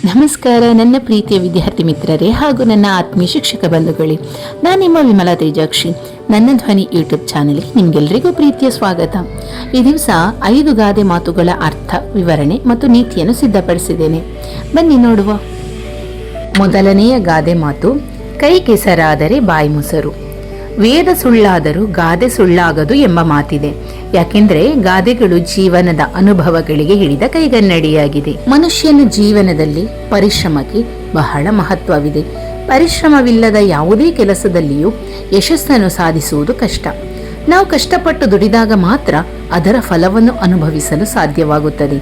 ನಮಸ್ಕಾರ ನನ್ನ ಪ್ರೀತಿಯ ವಿದ್ಯಾರ್ಥಿ ಮಿತ್ರರೇ ಹಾಗೂ ನನ್ನ ಆತ್ಮೀಯ ಶಿಕ್ಷಕ ಬಂಧುಗಳೇ, ನಾನು ನಿಮ್ಮ ವಿಮಲಾ ತೇಜಾಕ್ಷಿ. ನನ್ನ ಧ್ವನಿ ಯೂಟ್ಯೂಬ್ ಚಾನೆಲ್ಗೆ ನಿಮಗೆಲ್ಲರಿಗೂ ಪ್ರೀತಿಯ ಸ್ವಾಗತ. ಈ ದಿವಸ 5 ಗಾದೆ ಮಾತುಗಳ ಅರ್ಥ, ವಿವರಣೆ ಮತ್ತು ನೀತಿಯನ್ನು ಸಿದ್ಧಪಡಿಸಿದ್ದೇನೆ. ಬನ್ನಿ ನೋಡುವ. ಮೊದಲನೆಯ ಗಾದೆ ಮಾತು, ಕೈ ಕೆಸರಾದರೆ ಬಾಯಿ ಮೊಸರು. ವೇದ ಸುಳ್ಳಾದರೂ ಗಾದೆ ಸುಳ್ಳಾಗದು ಎಂಬ ಮಾತಿದೆ. ಯಾಕೆಂದ್ರೆ ಗಾದೆಗಳು ಜೀವನದ ಅನುಭವಗಳಿಗೆ ಹಿಡಿದ ಕೈಗನ್ನಡಿಯಾಗಿದೆ. ಮನುಷ್ಯನ ಜೀವನದಲ್ಲಿ ಪರಿಶ್ರಮಕ್ಕೆ ಬಹಳ ಮಹತ್ವವಿದೆ. ಪರಿಶ್ರಮವಿಲ್ಲದ ಯಾವುದೇ ಕೆಲಸದಲ್ಲಿಯೂ ಯಶಸ್ಸನ್ನು ಸಾಧಿಸುವುದು ಕಷ್ಟ. ನಾವು ಕಷ್ಟಪಟ್ಟು ದುಡಿದಾಗ ಮಾತ್ರ ಅದರ ಫಲವನ್ನು ಅನುಭವಿಸಲು ಸಾಧ್ಯವಾಗುತ್ತದೆ.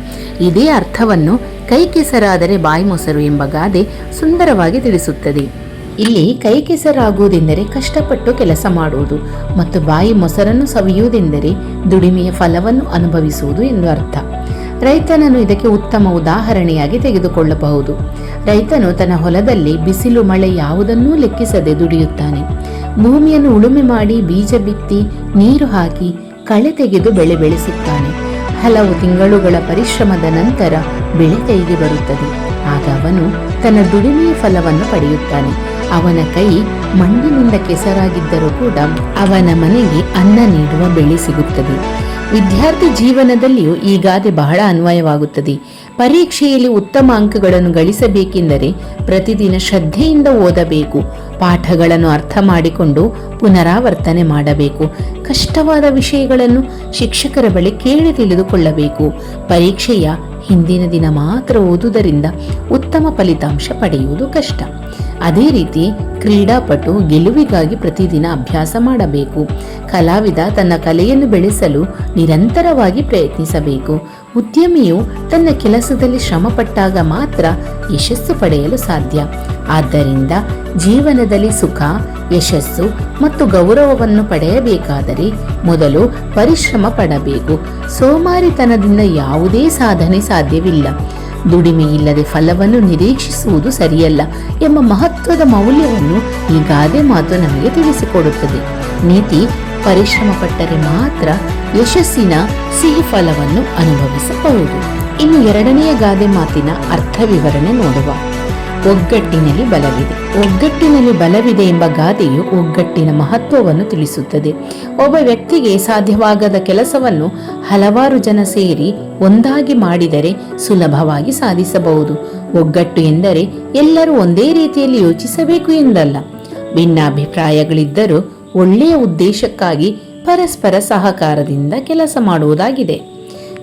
ಇದೇ ಅರ್ಥವನ್ನು ಕೈ ಕೆಸರಾದರೆ ಬಾಯಿ ಮೊಸರು ಎಂಬ ಗಾದೆ ಸುಂದರವಾಗಿ ತಿಳಿಸುತ್ತದೆ. ಇಲ್ಲಿ ಕೈ ಕೆಸರಾಗುವುದೆಂದರೆ ಕಷ್ಟಪಟ್ಟು ಕೆಲಸ ಮಾಡುವುದು ಮತ್ತು ಬಾಯಿ ಮೊಸರನ್ನು ಸವಿಯುವುದೆಂದರೆ ದುಡಿಮೆಯ ಫಲವನ್ನು ಅನುಭವಿಸುವುದು ಎಂದು ಅರ್ಥ. ರೈತನನ್ನು ಇದಕ್ಕೆ ಉತ್ತಮ ಉದಾಹರಣೆಯಾಗಿ ತೆಗೆದುಕೊಳ್ಳಬಹುದು. ರೈತನು ತನ್ನ ಹೊಲದಲ್ಲಿ ಬಿಸಿಲು ಮಳೆ ಯಾವುದನ್ನೂ ಲೆಕ್ಕಿಸದೆ ದುಡಿಯುತ್ತಾನೆ. ಭೂಮಿಯನ್ನು ಉಳುಮೆ ಮಾಡಿ ಬೀಜ ಬಿತ್ತಿ ನೀರು ಹಾಕಿ ಕಳೆ ತೆಗೆದು ಬೆಳೆ ಬೆಳೆಸುತ್ತಾನೆ. ಹಲವು ತಿಂಗಳುಗಳ ಪರಿಶ್ರಮದ ನಂತರ ಬೆಳೆ ಕೈಗೆ ಬರುತ್ತದೆ. ಆಗ ಅವನು ತನ್ನ ದುಡಿಮೆಯ ಫಲವನ್ನು ಪಡೆಯುತ್ತಾನೆ. ಅವನ ಕೈ ಮಣ್ಣಿನಿಂದ ಕೆಸರಾಗಿದ್ದರೂ ಕೂಡ ಅವನ ಮನೆಗೆ ಅನ್ನ ನೀಡುವ ಬೆಳೆ ಸಿಗುತ್ತದೆ. ವಿದ್ಯಾರ್ಥಿ ಜೀವನದಲ್ಲಿಯೂ ಈ ಗಾದೆ ಬಹಳ ಅನ್ವಯವಾಗುತ್ತದೆ. ಪರೀಕ್ಷೆಯಲ್ಲಿ ಉತ್ತಮ ಅಂಕಗಳನ್ನು ಗಳಿಸಬೇಕೆಂದರೆ ಪ್ರತಿದಿನ ಶ್ರದ್ಧೆಯಿಂದ ಓದಬೇಕು. ಪಾಠಗಳನ್ನು ಅರ್ಥ ಮಾಡಿಕೊಂಡು ಪುನರಾವರ್ತನೆ ಮಾಡಬೇಕು. ಕಷ್ಟವಾದ ವಿಷಯಗಳನ್ನು ಶಿಕ್ಷಕರ ಬಳಿ ಕೇಳಿ ತಿಳಿದುಕೊಳ್ಳಬೇಕು. ಪರೀಕ್ಷೆಯ ಹಿಂದಿನ ದಿನ ಮಾತ್ರ ಓದುವುದರಿಂದ ಉತ್ತಮ ಫಲಿತಾಂಶ ಪಡೆಯುವುದು ಕಷ್ಟ. ಅದೇ ರೀತಿ ಕ್ರೀಡಾಪಟು ಗೆಲುವಿಗಾಗಿ ಪ್ರತಿದಿನ ಅಭ್ಯಾಸ ಮಾಡಬೇಕು. ಕಲಾವಿದ ತನ್ನ ಕಲೆಯನ್ನು ಬೆಳೆಸಲು ನಿರಂತರವಾಗಿ ಪ್ರಯತ್ನಿಸಬೇಕು. ಉದ್ಯಮಿಯು ತನ್ನ ಕೆಲಸದಲ್ಲಿ ಶ್ರಮಪಟ್ಟಾಗ ಮಾತ್ರ ಯಶಸ್ಸು ಪಡೆಯಲು ಸಾಧ್ಯ. ಆದ್ದರಿಂದ ಜೀವನದಲ್ಲಿ ಸುಖ, ಯಶಸ್ಸು ಮತ್ತು ಗೌರವವನ್ನು ಪಡೆಯಬೇಕಾದರೆ ಮೊದಲು ಪರಿಶ್ರಮ ಪಡಬೇಕು. ಸೋಮಾರಿತನದಿಂದ ಯಾವುದೇ ಸಾಧನೆ ಸಾಧ್ಯವಿಲ್ಲ. ದುಡಿಮೆ ಇಲ್ಲದೆ ಫಲವನ್ನು ನಿರೀಕ್ಷಿಸುವುದು ಸರಿಯಲ್ಲ ಎಂಬ ಮಹತ್ವದ ಮೌಲ್ಯವನ್ನು ಈ ಗಾದೆ ಮಾತು ನಮಗೆ ತಿಳಿಸಿಕೊಡುತ್ತದೆ. ನೀತಿ, ಪರಿಶ್ರಮ ಪಟ್ಟರೆ ಮಾತ್ರ ಯಶಸ್ಸಿನ ಸಿಹಿ ಫಲವನ್ನು ಅನುಭವಿಸಬಹುದು. ಇನ್ನು ಎರಡನೆಯ ಗಾದೆ ಮಾತಿನ ಅರ್ಥ ವಿವರಣೆ ನೋಡುವ. ಒಗ್ಗಟ್ಟಿನಲ್ಲಿ ಬಲವಿದೆ. ಒಗ್ಗಟ್ಟಿನಲ್ಲಿ ಬಲವಿದೆ ಎಂಬ ಗಾದೆಯು ಒಗ್ಗಟ್ಟಿನ ಮಹತ್ವವನ್ನು ತಿಳಿಸುತ್ತದೆ. ಒಬ್ಬ ವ್ಯಕ್ತಿಗೆ ಸಾಧ್ಯವಾಗದ ಕೆಲಸವನ್ನು ಹಲವಾರು ಜನ ಸೇರಿ ಒಂದಾಗಿ ಮಾಡಿದರೆ ಸುಲಭವಾಗಿ ಸಾಧಿಸಬಹುದು. ಒಗ್ಗಟ್ಟು ಎಂದರೆ ಎಲ್ಲರೂ ಒಂದೇ ರೀತಿಯಲ್ಲಿ ಯೋಚಿಸಬೇಕು ಎಂದಲ್ಲ. ಭಿನ್ನಾಭಿಪ್ರಾಯಗಳಿದ್ದರೂ ಒಳ್ಳೆಯ ಉದ್ದೇಶಕ್ಕಾಗಿ ಪರಸ್ಪರ ಸಹಕಾರದಿಂದ ಕೆಲಸ ಮಾಡುವುದಾಗಿದೆ.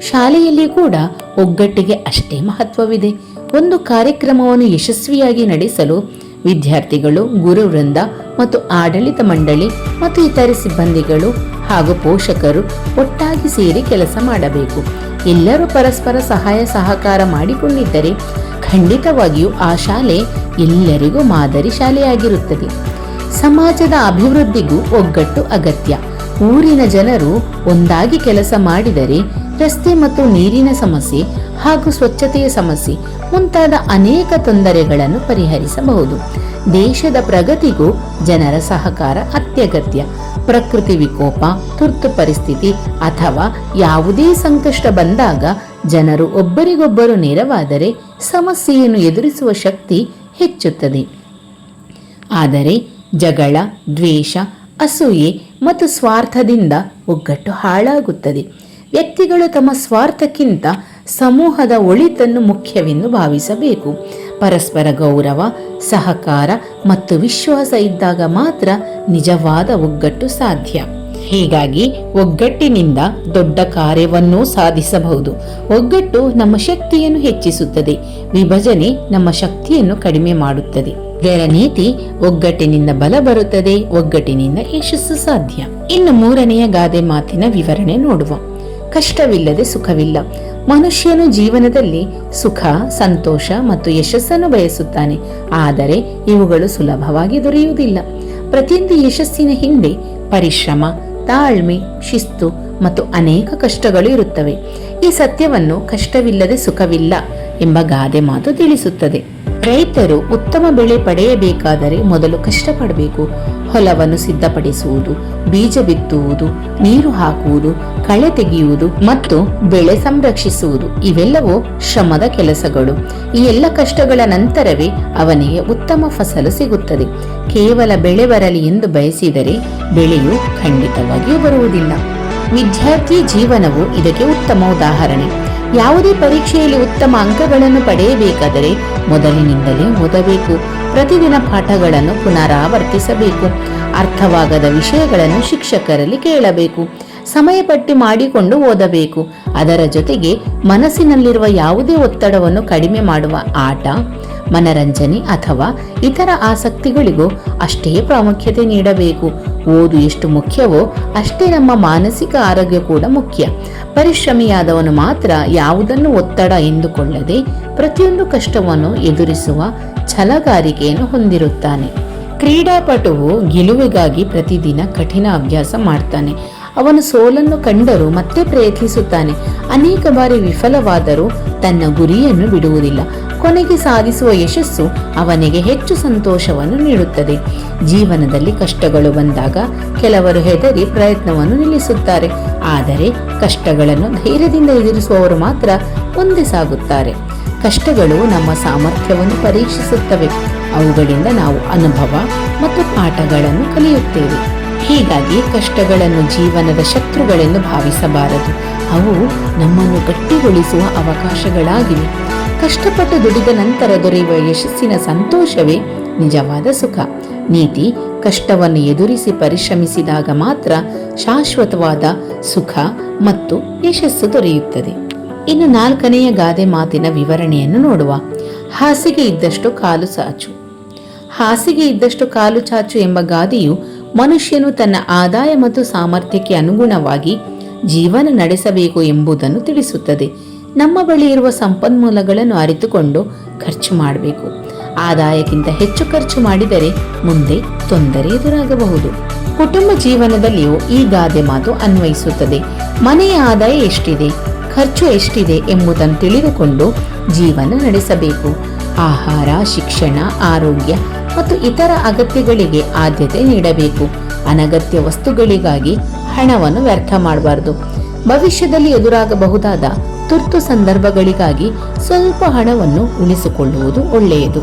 ಶಾಲೆಯಲ್ಲಿ ಕೂಡ ಒಗ್ಗಟ್ಟಿಗೆ ಅಷ್ಟೇ ಮಹತ್ವವಿದೆ. ಒಂದು ಕಾರ್ಯಕ್ರಮವನ್ನು ಯಶಸ್ವಿಯಾಗಿ ನಡೆಸಲು ವಿದ್ಯಾರ್ಥಿಗಳು, ಗುರುವೃಂದ ಮತ್ತು ಆಡಳಿತ ಮಂಡಳಿ ಮತ್ತು ಇತರೆ ಸಿಬ್ಬಂದಿಗಳು ಹಾಗೂ ಪೋಷಕರು ಒಟ್ಟಾಗಿ ಸೇರಿ ಕೆಲಸ ಮಾಡಬೇಕು. ಎಲ್ಲರೂ ಪರಸ್ಪರ ಸಹಾಯ ಸಹಕಾರ ಮಾಡಿಕೊಂಡಿದ್ದರೆ ಖಂಡಿತವಾಗಿಯೂ ಆ ಶಾಲೆ ಎಲ್ಲರಿಗೂ ಮಾದರಿ ಶಾಲೆಯಾಗಿರುತ್ತದೆ. ಸಮಾಜದ ಅಭಿವೃದ್ಧಿಗೂ ಒಗ್ಗಟ್ಟು ಅಗತ್ಯ. ಊರಿನ ಜನರು ಒಂದಾಗಿ ಕೆಲಸ ಮಾಡಿದರೆ ರಸ್ತೆ ಮತ್ತು ನೀರಿನ ಸಮಸ್ಯೆ ಹಾಗೂ ಸ್ವಚ್ಛತೆಯ ಸಮಸ್ಯೆ ಮುಂತಾದ ಅನೇಕ ತೊಂದರೆಗಳನ್ನು ಪರಿಹರಿಸಬಹುದು. ದೇಶದ ಪ್ರಗತಿಗೂ ಜನರ ಸಹಕಾರ ಅತ್ಯಗತ್ಯ. ಪ್ರಕೃತಿ ವಿಕೋಪ, ತುರ್ತು ಪರಿಸ್ಥಿತಿ ಅಥವಾ ಯಾವುದೇ ಸಂಕಷ್ಟ ಬಂದಾಗ ಜನರು ಒಬ್ಬರಿಗೊಬ್ಬರು ನೆರವಾದರೆ ಸಮಸ್ಯೆಯನ್ನು ಎದುರಿಸುವ ಶಕ್ತಿ ಹೆಚ್ಚುತ್ತದೆ. ಆದರೆ ಜಗಳ, ದ್ವೇಷ, ಅಸೂಯೆ ಮತ್ತು ಸ್ವಾರ್ಥದಿಂದ ಒಗ್ಗಟ್ಟು ಹಾಳಾಗುತ್ತದೆ. ವ್ಯಕ್ತಿಗಳು ತಮ್ಮ ಸ್ವಾರ್ಥಕ್ಕಿಂತ ಸಮೂಹದ ಒಳಿತನ್ನು ಮುಖ್ಯವೆಂದು ಭಾವಿಸಬೇಕು. ಪರಸ್ಪರ ಗೌರವ, ಸಹಕಾರ ಮತ್ತು ವಿಶ್ವಾಸ ಇದ್ದಾಗ ಮಾತ್ರ ನಿಜವಾದ ಒಗ್ಗಟ್ಟು ಸಾಧ್ಯ. ಹೀಗಾಗಿ ಒಗ್ಗಟ್ಟಿನಿಂದ ದೊಡ್ಡ ಕಾರ್ಯವನ್ನೂ ಸಾಧಿಸಬಹುದು. ಒಗ್ಗಟ್ಟು ನಮ್ಮ ಶಕ್ತಿಯನ್ನು ಹೆಚ್ಚಿಸುತ್ತದೆ. ವಿಭಜನೆ ನಮ್ಮ ಶಕ್ತಿಯನ್ನು ಕಡಿಮೆ ಮಾಡುತ್ತದೆ. ಇದರ ನೀತಿ, ಒಗ್ಗಟ್ಟಿನಿಂದ ಬಲ ಬರುತ್ತದೆ, ಒಗ್ಗಟ್ಟಿನಿಂದ ಯಶಸ್ಸು ಸಾಧ್ಯ. ಇನ್ನು ಮೂರನೆಯ ಗಾದೆ ಮಾತಿನ ವಿವರಣೆ ನೋಡುವ. ಕಷ್ಟವಿಲ್ಲದೆ ಸುಖವಿಲ್ಲ. ಮನುಷ್ಯನು ಜೀವನದಲ್ಲಿ ಸುಖ, ಸಂತೋಷ ಮತ್ತು ಯಶಸ್ಸನ್ನು ಬಯಸುತ್ತಾನೆ. ಆದರೆ ಇವುಗಳು ಸುಲಭವಾಗಿ ದೊರೆಯುವುದಿಲ್ಲ. ಪ್ರತಿಯೊಂದು ಯಶಸ್ಸಿನ ಹಿಂದೆ ಪರಿಶ್ರಮ, ತಾಳ್ಮೆ, ಶಿಸ್ತು ಮತ್ತು ಅನೇಕ ಕಷ್ಟಗಳು ಇರುತ್ತವೆ. ಈ ಸತ್ಯವನ್ನು ಕಷ್ಟವಿಲ್ಲದೆ ಸುಖವಿಲ್ಲ ಎಂಬ ಗಾದೆ ಮಾತು ತಿಳಿಸುತ್ತದೆ. ರೈತರು ಉತ್ತಮ ಬೆಳೆ ಪಡೆಯಬೇಕಾದರೆ ಮೊದಲು ಕಷ್ಟಪಡಬೇಕು. ಹೊಲವನ್ನು ಸಿದ್ಧಪಡಿಸುವುದು, ಬೀಜ ಬಿತ್ತುವುದು, ನೀರು ಹಾಕುವುದು, ಕಳೆ ತೆಗೆಯುವುದು ಮತ್ತು ಬೆಳೆ ಸಂರಕ್ಷಿಸುವುದು ಇವೆಲ್ಲವೂ ಶ್ರಮದ ಕೆಲಸಗಳು. ಈ ಎಲ್ಲ ಕಷ್ಟಗಳ ನಂತರವೇ ಅವನಿಗೆ ಉತ್ತಮ ಫಸಲು ಸಿಗುತ್ತದೆ. ಕೇವಲ ಬೆಳೆ ಬರಲಿ ಎಂದು ಬಯಸಿದರೆ ಬೆಳೆಯು ಖಂಡಿತವಾಗಿಯೂ ಬರುವುದಿಲ್ಲ. ವಿದ್ಯಾರ್ಥಿ ಜೀವನವು ಇದಕ್ಕೆ ಉತ್ತಮ ಉದಾಹರಣೆ. ಯಾವುದೇ ಪರೀಕ್ಷೆಯಲ್ಲಿ ಉತ್ತಮ ಅಂಕಗಳನ್ನು ಪಡೆಯಬೇಕಾದರೆ ಮೊದಲಿನಿಂದಲೇ ಓದಬೇಕು. ಪ್ರತಿದಿನ ಪಾಠಗಳನ್ನು ಪುನರಾವರ್ತಿಸಬೇಕು. ಅರ್ಥವಾಗದ ವಿಷಯಗಳನ್ನು ಶಿಕ್ಷಕರಲ್ಲಿ ಕೇಳಬೇಕು. ಸಮಯ ಪಟ್ಟಿ ಮಾಡಿಕೊಂಡು ಓದಬೇಕು. ಅದರ ಜೊತೆಗೆ ಮನಸ್ಸಿನಲ್ಲಿರುವ ಯಾವುದೇ ಒತ್ತಡವನ್ನು ಕಡಿಮೆ ಮಾಡುವ ಆಟ, ಮನರಂಜನೆ ಅಥವಾ ಇತರ ಆಸಕ್ತಿಗಳಿಗೂ ಅಷ್ಟೇ ಪ್ರಾಮುಖ್ಯತೆ ನೀಡಬೇಕು. ಓದು ಎಷ್ಟು ಮುಖ್ಯವೋ ಅಷ್ಟೇ ನಮ್ಮ ಮಾನಸಿಕ ಆರೋಗ್ಯ ಕೂಡ ಮುಖ್ಯ. ಪರಿಶ್ರಮಿಯಾದವನು ಮಾತ್ರ ಯಾವುದನ್ನು ಒತ್ತಡ ಎಂದುಕೊಳ್ಳದೆ ಪ್ರತಿಯೊಂದು ಕಷ್ಟವನ್ನು ಎದುರಿಸುವ ಛಲಗಾರಿಕೆಯನ್ನು ಹೊಂದಿರುತ್ತಾನೆ. ಕ್ರೀಡಾಪಟುವು ಗೆಲುವಿಗಾಗಿ ಪ್ರತಿದಿನ ಕಠಿಣ ಅಭ್ಯಾಸ ಮಾಡ್ತಾನೆ. ಅವನು ಸೋಲನ್ನು ಕಂಡರೂ ಮತ್ತೆ ಪ್ರಯತ್ನಿಸುತ್ತಾನೆ. ಅನೇಕ ಬಾರಿ ವಿಫಲವಾದರೂ ತನ್ನ ಗುರಿಯನ್ನು ಬಿಡುವುದಿಲ್ಲ. ಕೊನೆಗೆ ಸಾಧಿಸುವ ಯಶಸ್ಸು ಅವನಿಗೆ ಹೆಚ್ಚು ಸಂತೋಷವನ್ನು ನೀಡುತ್ತದೆ. ಜೀವನದಲ್ಲಿ ಕಷ್ಟಗಳು ಬಂದಾಗ ಕೆಲವರು ಹೆದರಿ ಪ್ರಯತ್ನವನ್ನು ನಿಲ್ಲಿಸುತ್ತಾರೆ. ಆದರೆ ಕಷ್ಟಗಳನ್ನು ಧೈರ್ಯದಿಂದ ಎದುರಿಸುವವರು ಮಾತ್ರ ಮುಂದೆ ಸಾಗುತ್ತಾರೆ. ಕಷ್ಟಗಳು ನಮ್ಮ ಸಾಮರ್ಥ್ಯವನ್ನು ಪರೀಕ್ಷಿಸುತ್ತವೆ. ಅವುಗಳಿಂದ ನಾವು ಅನುಭವ ಮತ್ತು ಪಾಠಗಳನ್ನು ಕಲಿಯುತ್ತೇವೆ. ಹೀಗಾಗಿ ಕಷ್ಟಗಳನ್ನು ಜೀವನದ ಶತ್ರುಗಳೆಂದು ಭಾವಿಸಬಾರದು. ಅವು ನಮ್ಮನ್ನು ಗಟ್ಟಿಗೊಳಿಸುವ ಅವಕಾಶಗಳಾಗಿವೆ. ಕಷ್ಟಪಟ್ಟು ದುಡಿದ ನಂತರ ದೊರೆಯುವ ಯಶಸ್ಸಿನ ಸಂತೋಷವೇ ನಿಜವಾದ ಸುಖ. ನೀತಿ: ಕಷ್ಟವನ್ನು ಎದುರಿಸಿ ಪರಿಶ್ರಮಿಸಿದಾಗ ಮಾತ್ರ ಶಾಶ್ವತವಾದ ಸುಖ ಮತ್ತು ಯಶಸ್ಸು ದೊರೆಯುತ್ತದೆ. ಇನ್ನು 4ನೆಯ ಗಾದೆ ಮಾತಿನ ವಿವರಣೆಯನ್ನು ನೋಡುವ. ಹಾಸಿಗೆ ಇದ್ದಷ್ಟು ಕಾಲು ಚಾಚು. ಹಾಸಿಗೆ ಇದ್ದಷ್ಟು ಕಾಲು ಚಾಚು ಎಂಬ ಗಾದೆಯು ಮನುಷ್ಯನು ತನ್ನ ಆದಾಯ ಮತ್ತು ಸಾಮರ್ಥ್ಯಕ್ಕೆ ಅನುಗುಣವಾಗಿ ಜೀವನ ನಡೆಸಬೇಕು ಎಂಬುದನ್ನು ತಿಳಿಸುತ್ತದೆ. ನಮ್ಮ ಬಳಿ ಇರುವ ಸಂಪನ್ಮೂಲಗಳನ್ನು ಅರಿತುಕೊಂಡು ಖರ್ಚು ಮಾಡಬೇಕು. ಆದಾಯಕ್ಕಿಂತ ಹೆಚ್ಚು ಖರ್ಚು ಮಾಡಿದರೆ ಮುಂದೆ ತೊಂದರೆ ಎದುರಾಗಬಹುದು. ಕುಟುಂಬ ಜೀವನದಲ್ಲಿಯೂ ಈ ಗಾದೆ ಮಾತು ಅನ್ವಯಿಸುತ್ತದೆ. ಮನೆಯ ಆದಾಯ ಎಷ್ಟಿದೆ, ಖರ್ಚು ಎಷ್ಟಿದೆ ಎಂಬುದನ್ನು ತಿಳಿದುಕೊಂಡು ಜೀವನ ನಡೆಸಬೇಕು. ಆಹಾರ, ಶಿಕ್ಷಣ, ಆರೋಗ್ಯ ಮತ್ತು ಇತರ ಅಗತ್ಯಗಳಿಗೆ ಆದ್ಯತೆ ನೀಡಬೇಕು. ಅನಗತ್ಯ ವಸ್ತುಗಳಿಗಾಗಿ ಹಣವನ್ನು ವ್ಯರ್ಥ ಮಾಡಬಾರದು. ಭವಿಷ್ಯದಲ್ಲಿ ಎದುರಾಗಬಹುದಾದ ತುರ್ತು ಸಂದರ್ಭಗಳಿಗಾಗಿ ಸ್ವಲ್ಪ ಹಣವನ್ನು ಉಳಿಸಿಕೊಳ್ಳುವುದು ಒಳ್ಳೆಯದು.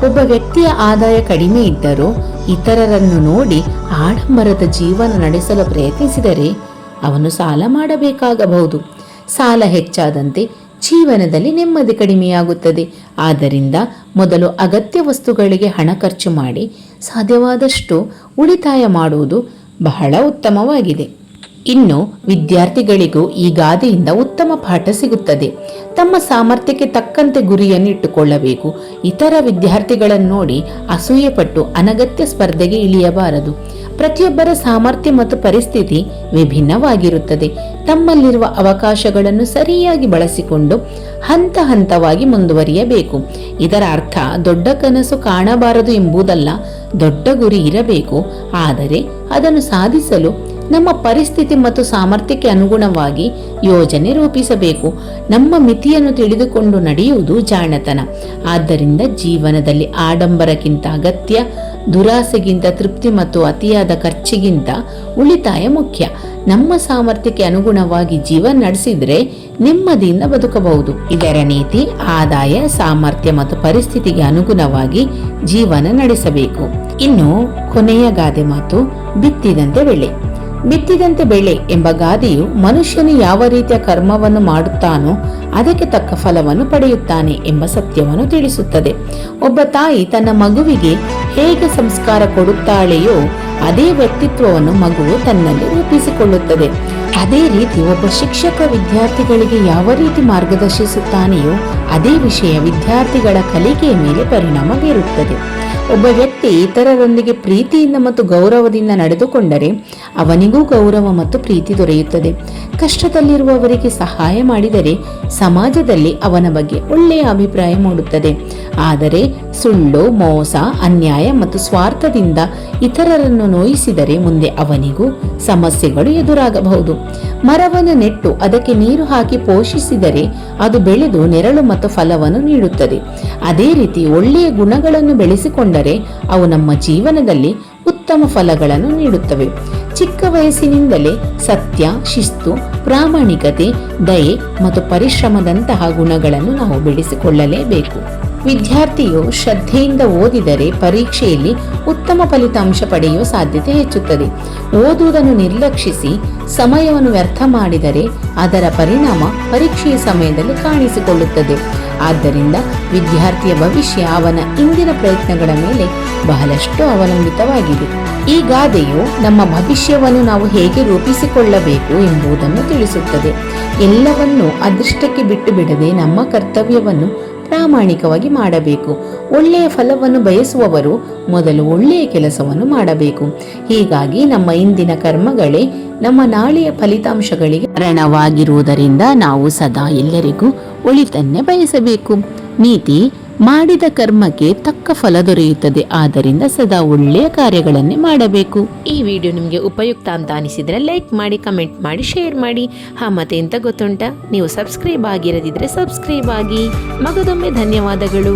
ಒಬ್ಬ ವ್ಯಕ್ತಿಯ ಆದಾಯ ಕಡಿಮೆ ಇದ್ದರೂ ಇತರರನ್ನು ನೋಡಿ ಆಡಂಬರದ ಜೀವನ ನಡೆಸಲು ಪ್ರಯತ್ನಿಸಿದರೆ ಅವನು ಸಾಲ ಮಾಡಬೇಕಾಗಬಹುದು. ಸಾಲ ಹೆಚ್ಚಾದಂತೆ ಜೀವನದಲ್ಲಿ ನೆಮ್ಮದಿ ಕಡಿಮೆಯಾಗುತ್ತದೆ. ಆದ್ದರಿಂದ ಮೊದಲು ಅಗತ್ಯ ವಸ್ತುಗಳಿಗೆ ಹಣ ಖರ್ಚು ಮಾಡಿ ಸಾಧ್ಯವಾದಷ್ಟು ಉಳಿತಾಯ ಮಾಡುವುದು ಬಹಳ ಉತ್ತಮವಾಗಿದೆ. ಇನ್ನು ವಿದ್ಯಾರ್ಥಿಗಳಿಗೂ ಈ ಗಾದೆಯಿಂದ ಉತ್ತಮ ಪಾಠ ಸಿಗುತ್ತದೆ. ತಮ್ಮ ಸಾಮರ್ಥ್ಯಕ್ಕೆ ತಕ್ಕಂತೆ ಗುರಿಯನ್ನು ಇಟ್ಟುಕೊಳ್ಳಬೇಕು. ಇತರ ವಿದ್ಯಾರ್ಥಿಗಳನ್ನು ನೋಡಿ ಅಸೂಯೆ ಪಟ್ಟು ಅನಗತ್ಯ ಸ್ಪರ್ಧೆಗೆ ಇಳಿಯಬಾರದು. ಪ್ರತಿಯೊಬ್ಬರ ಸಾಮರ್ಥ್ಯ ಮತ್ತು ಪರಿಸ್ಥಿತಿ ವಿಭಿನ್ನವಾಗಿರುತ್ತದೆ. ತಮ್ಮಲ್ಲಿರುವ ಅವಕಾಶಗಳನ್ನು ಸರಿಯಾಗಿ ಬಳಸಿಕೊಂಡು ಹಂತ ಹಂತವಾಗಿ ಮುಂದುವರಿಯಬೇಕು. ಇದರ ಅರ್ಥ ದೊಡ್ಡ ಕನಸು ಕಾಣಬಾರದು ಎಂಬುದಲ್ಲ. ದೊಡ್ಡ ಗುರಿ ಇರಬೇಕು, ಆದರೆ ಅದನ್ನು ಸಾಧಿಸಲು ನಮ್ಮ ಪರಿಸ್ಥಿತಿ ಮತ್ತು ಸಾಮರ್ಥ್ಯಕ್ಕೆ ಅನುಗುಣವಾಗಿ ಯೋಜನೆ ರೂಪಿಸಬೇಕು. ನಮ್ಮ ಮಿತಿಯನ್ನು ತಿಳಿದುಕೊಂಡು ನಡೆಯುವುದು ಜಾಣತನ. ಆದ್ದರಿಂದ ಜೀವನದಲ್ಲಿ ಆಡಂಬರಕ್ಕಿಂತ ಅಗತ್ಯ, ದುರಾಸೆಗಿಂತ ತೃಪ್ತಿ ಮತ್ತು ಅತಿಯಾದ ಖರ್ಚಿಗಿಂತ ಉಳಿತಾಯ ಮುಖ್ಯ. ನಮ್ಮ ಸಾಮರ್ಥ್ಯಕ್ಕೆ ಅನುಗುಣವಾಗಿ ಜೀವನ ನಡೆಸಿದ್ರೆ ನೆಮ್ಮದಿಯಿಂದ ಬದುಕಬಹುದು. ಇದರ ನೀತಿ: ಆದಾಯ, ಸಾಮರ್ಥ್ಯ ಮತ್ತು ಪರಿಸ್ಥಿತಿಗೆ ಅನುಗುಣವಾಗಿ ಜೀವನ ನಡೆಸಬೇಕು. ಇನ್ನು ಕೊನೆಯ ಗಾದೆ ಮಾತು ಬಿತ್ತಿದಂತೆ ಬೆಳೆ. ಬಿತ್ತಿದಂತೆ ಬೆಳೆ ಎಂಬ ಗಾದೆಯು ಮನುಷ್ಯನು ಯಾವ ರೀತಿಯ ಕರ್ಮವನ್ನು ಮಾಡುತ್ತಾನೋ ಅದಕ್ಕೆ ತಕ್ಕ ಫಲವನ್ನು ಪಡೆಯುತ್ತಾನೆ ಎಂಬ ಸತ್ಯವನ್ನು ತಿಳಿಸುತ್ತದೆ. ಒಬ್ಬ ತಾಯಿ ತನ್ನ ಮಗುವಿಗೆ ಹೇಗೆ ಸಂಸ್ಕಾರ ಕೊಡುತ್ತಾಳೆಯೋ ಅದೇ ವ್ಯಕ್ತಿತ್ವವನ್ನು ಮಗುವು ತನ್ನಲ್ಲಿ ರೂಪಿಸಿಕೊಳ್ಳುತ್ತದೆ. ಅದೇ ರೀತಿ ಒಬ್ಬ ಶಿಕ್ಷಕ ವಿದ್ಯಾರ್ಥಿಗಳಿಗೆ ಯಾವ ರೀತಿ ಮಾರ್ಗದರ್ಶಿಸುತ್ತಾನೆಯೋ ಅದೇ ವಿಷಯ ವಿದ್ಯಾರ್ಥಿಗಳ ಕಲಿಕೆಯ ಮೇಲೆ ಪರಿಣಾಮ ಬೀರುತ್ತದೆ. ಒಬ್ಬ ವ್ಯಕ್ತಿ ಇತರರೊಂದಿಗೆ ಪ್ರೀತಿಯಿಂದ ಮತ್ತು ಗೌರವದಿಂದ ನಡೆದುಕೊಂಡರೆ ಅವನಿಗೂ ಗೌರವ ಮತ್ತು ಪ್ರೀತಿ ದೊರೆಯುತ್ತದೆ. ಕಷ್ಟದಲ್ಲಿರುವವರಿಗೆ ಸಹಾಯ ಮಾಡಿದರೆ ಸಮಾಜದಲ್ಲಿ ಅವನ ಬಗ್ಗೆ ಒಳ್ಳೆಯ ಅಭಿಪ್ರಾಯ ಮೂಡುತ್ತದೆ. ಆದರೆ ಸುಳ್ಳು, ಮೋಸ, ಅನ್ಯಾಯ ಮತ್ತು ಸ್ವಾರ್ಥದಿಂದ ಇತರರನ್ನು ನೋಯಿಸಿದರೆ ಮುಂದೆ ಅವನಿಗೂ ಸಮಸ್ಯೆಗಳು ಎದುರಾಗಬಹುದು. ಮರವನ್ನು ನೆಟ್ಟು ಅದಕ್ಕೆ ನೀರು ಹಾಕಿ ಪೋಷಿಸಿದರೆ ಅದು ಬೆಳೆದು ನೆರಳು ಮತ್ತು ಫಲವನ್ನು ನೀಡುತ್ತದೆ. ಅದೇ ರೀತಿ ಒಳ್ಳೆಯ ಗುಣಗಳನ್ನು ಬೆಳೆಸಿಕೊಂಡರೆ ಅವು ನಮ್ಮ ಜೀವನದಲ್ಲಿ ಉತ್ತಮ ಉತ್ತಮ ಫಲಗಳನ್ನು ನೀಡುತ್ತವೆ. ಚಿಕ್ಕ ವಯಸ್ಸಿನಿಂದಲೇ ಸತ್ಯ, ಶಿಸ್ತು, ಪ್ರಾಮಾಣಿಕತೆ, ದಯೆ ಮತ್ತು ಪರಿಶ್ರಮದಂತಹ ಗುಣಗಳನ್ನು ನಾವು ಬೆಳೆಸಿಕೊಳ್ಳಲೇಬೇಕು. ವಿದ್ಯಾರ್ಥಿಯು ಶ್ರದ್ಧೆಯಿಂದ ಓದಿದರೆ ಪರೀಕ್ಷೆಯಲ್ಲಿ ಉತ್ತಮ ಫಲಿತಾಂಶ ಪಡೆಯುವ ಸಾಧ್ಯತೆ ಹೆಚ್ಚುತ್ತದೆ. ಓದುವುದನ್ನು ನಿರ್ಲಕ್ಷಿಸಿ ಸಮಯವನ್ನು ವ್ಯರ್ಥ ಮಾಡಿದರೆ ಅದರ ಪರಿಣಾಮ ಪರೀಕ್ಷೆಯ ಸಮಯದಲ್ಲಿ ಕಾಣಿಸಿಕೊಳ್ಳುತ್ತದೆ. ಆದ್ದರಿಂದ ವಿದ್ಯಾರ್ಥಿಯ ಭವಿಷ್ಯ ಅವನ ಇಂದಿನ ಪ್ರಯತ್ನಗಳ ಮೇಲೆ ಬಹಳಷ್ಟು ಅವಲಂಬಿತವಾಗಿದೆ. ಈ ಗಾದೆಯು ನಮ್ಮ ಭವಿಷ್ಯವನ್ನು ನಾವು ಹೇಗೆ ರೂಪಿಸಿಕೊಳ್ಳಬೇಕು ಎಂಬುದನ್ನು ತಿಳಿಸುತ್ತದೆ. ಎಲ್ಲವನ್ನೂ ಅದೃಷ್ಟಕ್ಕೆ ಬಿಟ್ಟು ಬಿಡದೆ ನಮ್ಮ ಕರ್ತವ್ಯವನ್ನು ಪ್ರಾಮಾಣಿಕವಾಗಿ ಮಾಡಬೇಕು. ಒಳ್ಳೆಯ ಫಲವನ್ನು ಬಯಸುವವರು ಮೊದಲು ಒಳ್ಳೆಯ ಕೆಲಸವನ್ನು ಮಾಡಬೇಕು. ಹೀಗಾಗಿ ನಮ್ಮ ಇಂದಿನ ಕರ್ಮಗಳೇ ನಮ್ಮ ನಾಳೆಯ ಫಲಿತಾಂಶಗಳಿಗೆ ಕಾರಣವಾಗಿರುವುದರಿಂದ ನಾವು ಸದಾ ಎಲ್ಲರಿಗೂ ಒಳಿತನ್ನೇ ಬಯಸಬೇಕು. ನೀತಿ: ಮಾಡಿದ ಕರ್ಮಕ್ಕೆ ತಕ್ಕ ಫಲ ದೊರೆಯುತ್ತದೆ. ಆದ್ದರಿಂದ ಸದಾ ಒಳ್ಳೆಯ ಕಾರ್ಯಗಳನ್ನೇ ಮಾಡಬೇಕು. ಈ ವಿಡಿಯೋ ನಿಮಗೆ ಉಪಯುಕ್ತ ಅಂತ ಅನಿಸಿದರೆ ಲೈಕ್ ಮಾಡಿ, ಕಮೆಂಟ್ ಮಾಡಿ, ಶೇರ್ ಮಾಡಿ. ಮತ್ತೆ ಎಂತ ಗೊತ್ತುಂಟ, ನೀವು ಸಬ್ಸ್ಕ್ರೈಬ್ ಆಗಿರದಿದ್ರೆ ಸಬ್ಸ್ಕ್ರೈಬ್ ಆಗಿ. ಮಗದೊಮ್ಮೆ ಧನ್ಯವಾದಗಳು.